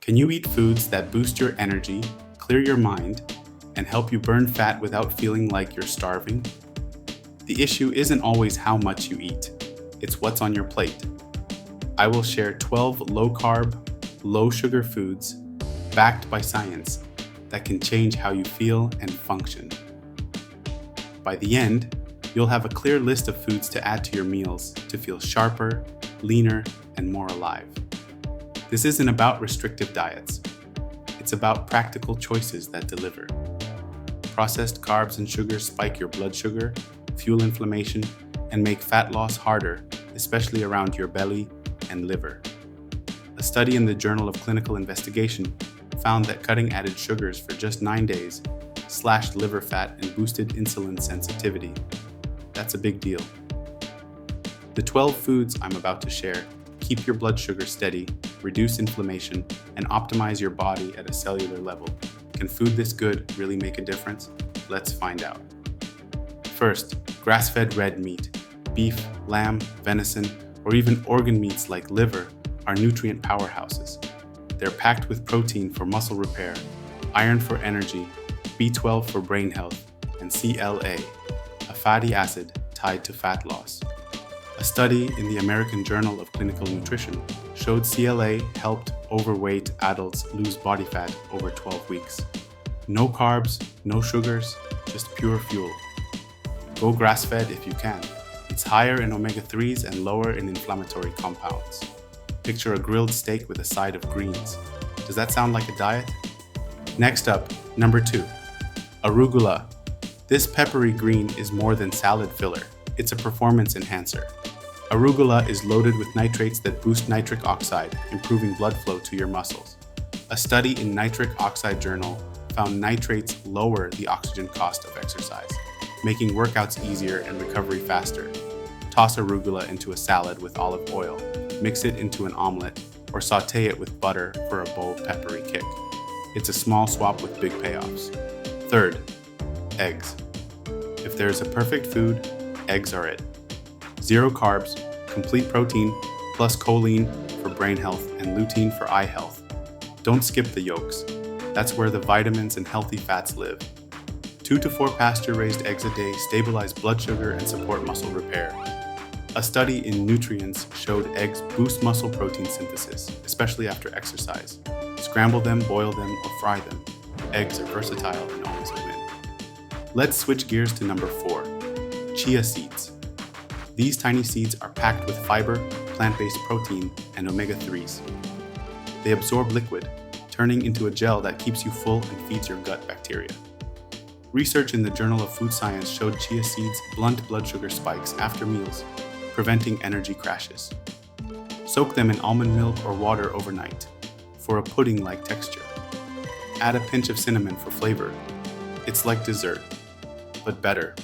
Can you eat foods that boost your energy, clear your mind, and help you burn fat without feeling like you're starving? The issue isn't always how much you eat, it's what's on your plate. I will share 12 low-carb, low-sugar foods backed by science that can change how you feel and function. By the end, you'll have a clear list of foods to add to your meals to feel sharper, leaner, and more alive. This isn't about restrictive diets. It's about practical choices that deliver. Processed carbs and sugars spike your blood sugar, fuel inflammation, and make fat loss harder, especially around your belly and liver. A study in the Journal of Clinical Investigation found that cutting added sugars for just 9 days slashed liver fat and boosted insulin sensitivity. That's a big deal. The 12 foods I'm about to share keep your blood sugar steady, reduce inflammation, and optimize your body at a cellular level. Can food this good really make a difference? Let's find out. First, grass-fed red meat. Beef, lamb, venison, or even organ meats like liver are nutrient powerhouses. They're packed with protein for muscle repair, iron for energy, B12 for brain health, and CLA, a fatty acid tied to fat loss. A study in the American Journal of Clinical Nutrition showed CLA helped overweight adults lose body fat over 12 weeks. No carbs, no sugars, just pure fuel. Go grass-fed if you can. It's higher in omega-3s and lower in inflammatory compounds. Picture a grilled steak with a side of greens. Does that sound like a diet? Next up, number 2, arugula. This peppery green is more than salad filler. It's a performance enhancer. Arugula is loaded with nitrates that boost nitric oxide, improving blood flow to your muscles. A study in Nitric Oxide Journal found nitrates lower the oxygen cost of exercise, making workouts easier and recovery faster. Toss arugula into a salad with olive oil, mix it into an omelet, or saute it with butter for a bold peppery kick. It's a small swap with big payoffs. Third, eggs. If there's a perfect food, eggs are it. 0 carbs, complete protein, plus choline for brain health and lutein for eye health. Don't skip the yolks. That's where the vitamins and healthy fats live. 2 to 4 pasture-raised eggs a day stabilize blood sugar and support muscle repair. A study in Nutrients showed eggs boost muscle protein synthesis, especially after exercise. Scramble them, boil them, or fry them. Eggs are versatile and always a win. Let's switch gears to number 4, chia seeds. These tiny seeds are packed with fiber, plant-based protein, and omega-3s. They absorb liquid, turning into a gel that keeps you full and feeds your gut bacteria. Research in the Journal of Food Science showed chia seeds blunt blood sugar spikes after meals, preventing energy crashes. Soak them in almond milk or water overnight for a pudding-like texture. Add a pinch of cinnamon for flavor. It's like dessert, but better.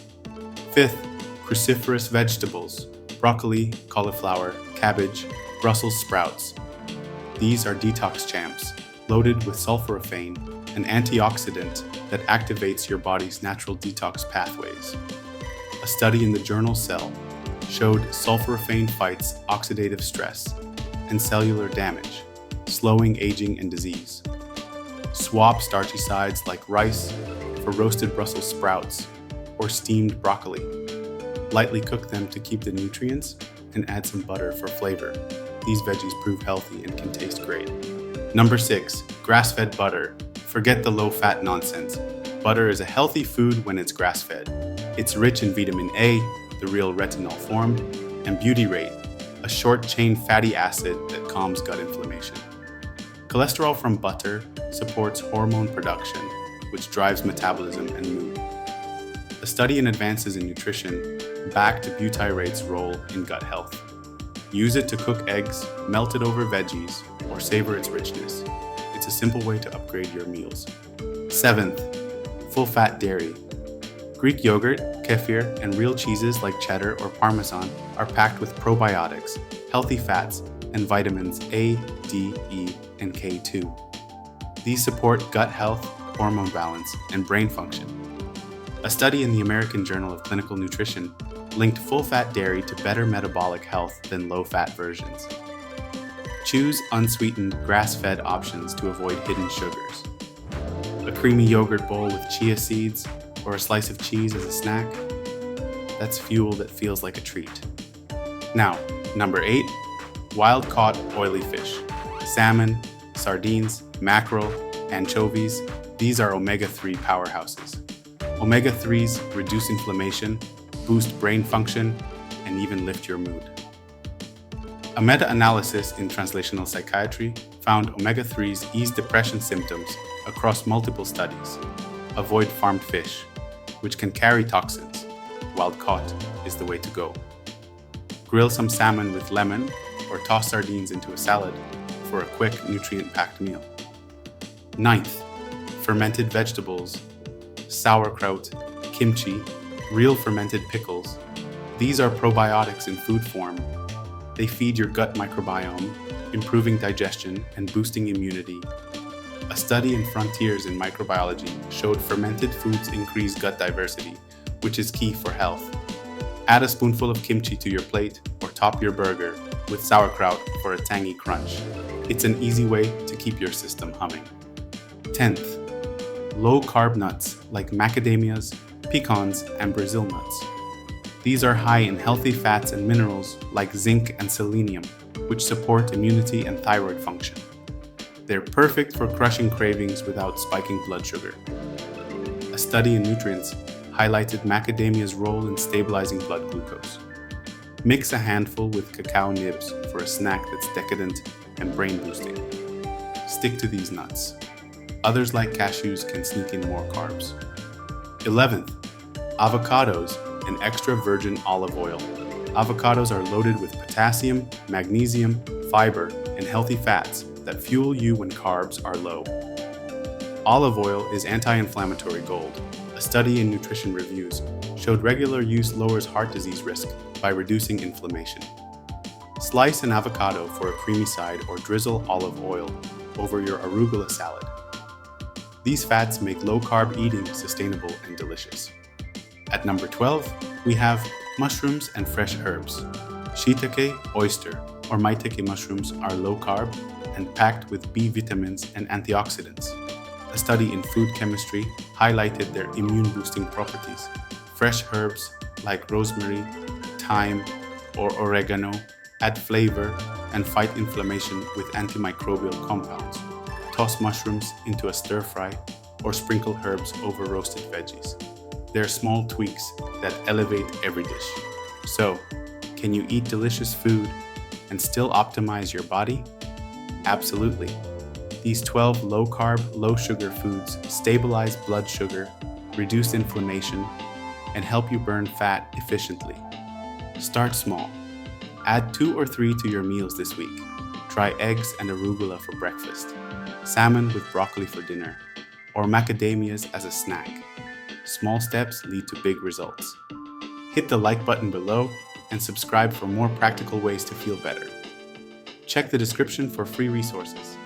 Fifth, cruciferous vegetables, broccoli, cauliflower, cabbage, Brussels sprouts. These are detox champs, loaded with sulforaphane, an antioxidant that activates your body's natural detox pathways. A study in the journal Cell showed sulforaphane fights oxidative stress and cellular damage, slowing aging and disease. Swap starchy sides like rice for roasted Brussels sprouts or steamed broccoli. Lightly cook them to keep the nutrients and add some butter for flavor. These veggies prove healthy and can taste great. Number 6, grass-fed butter. Forget the low-fat nonsense. Butter is a healthy food when it's grass-fed. It's rich in vitamin A, the real retinol form, and butyrate, a short-chain fatty acid that calms gut inflammation. Cholesterol from butter supports hormone production, which drives metabolism and mood. A study in Advances in Nutrition backed butyrate's role in gut health. Use it to cook eggs, melt it over veggies, or savor its richness. It's a simple way to upgrade your meals. 7th, full-fat dairy. Greek yogurt, kefir, and real cheeses like cheddar or parmesan are packed with probiotics, healthy fats, and vitamins A, D, E, and K2. These support gut health, hormone balance, and brain function. A study in the American Journal of Clinical Nutrition linked full-fat dairy to better metabolic health than low-fat versions. Choose unsweetened, grass-fed options to avoid hidden sugars. A creamy yogurt bowl with chia seeds or a slice of cheese as a snack? That's fuel that feels like a treat. Now, number 8, wild-caught oily fish. Salmon, sardines, mackerel, anchovies, these are omega-3 powerhouses. Omega-3s reduce inflammation, boost brain function, and even lift your mood. A meta-analysis in translational psychiatry found omega-3s ease depression symptoms across multiple studies. Avoid farmed fish, which can carry toxins. Wild caught is the way to go. Grill some salmon with lemon or toss sardines into a salad for a quick, nutrient-packed meal. 9th, fermented vegetables, sauerkraut, kimchi, real fermented pickles. These are probiotics in food form. They feed your gut microbiome, improving digestion and boosting immunity. A study in Frontiers in Microbiology showed fermented foods increase gut diversity, which is key for health. Add a spoonful of kimchi to your plate or top your burger with sauerkraut for a tangy crunch. It's an easy way to keep your system humming. 10th, low-carb nuts like macadamias, pecans, and Brazil nuts. These are high in healthy fats and minerals like zinc and selenium, which support immunity and thyroid function. They're perfect for crushing cravings without spiking blood sugar. A study in Nutrients highlighted macadamia's role in stabilizing blood glucose. Mix a handful with cacao nibs for a snack that's decadent and brain-boosting. Stick to these nuts. Others like cashews can sneak in more carbs. 11th, avocados and extra virgin olive oil. Avocados are loaded with potassium, magnesium, fiber, and healthy fats that fuel you when carbs are low. Olive oil is anti-inflammatory gold. A study in Nutrition Reviews showed regular use lowers heart disease risk by reducing inflammation. Slice an avocado for a creamy side or drizzle olive oil over your arugula salad. These fats make low-carb eating sustainable and delicious. At number 12, we have mushrooms and fresh herbs. Shiitake, oyster, or maitake mushrooms are low-carb and packed with B vitamins and antioxidants. A study in food chemistry highlighted their immune-boosting properties. Fresh herbs like rosemary, thyme, or oregano add flavor and fight inflammation with antimicrobial compounds. Toss mushrooms into a stir-fry or sprinkle herbs over roasted veggies. They're small tweaks that elevate every dish. So, can you eat delicious food and still optimize your body? Absolutely. These 12 low-carb, low-sugar foods stabilize blood sugar, reduce inflammation, and help you burn fat efficiently. Start small. Add 2 or 3 to your meals this week. Try eggs and arugula for breakfast, salmon with broccoli for dinner, or macadamias as a snack. Small steps lead to big results. Hit the like button below and subscribe for more practical ways to feel better. Check the description for free resources.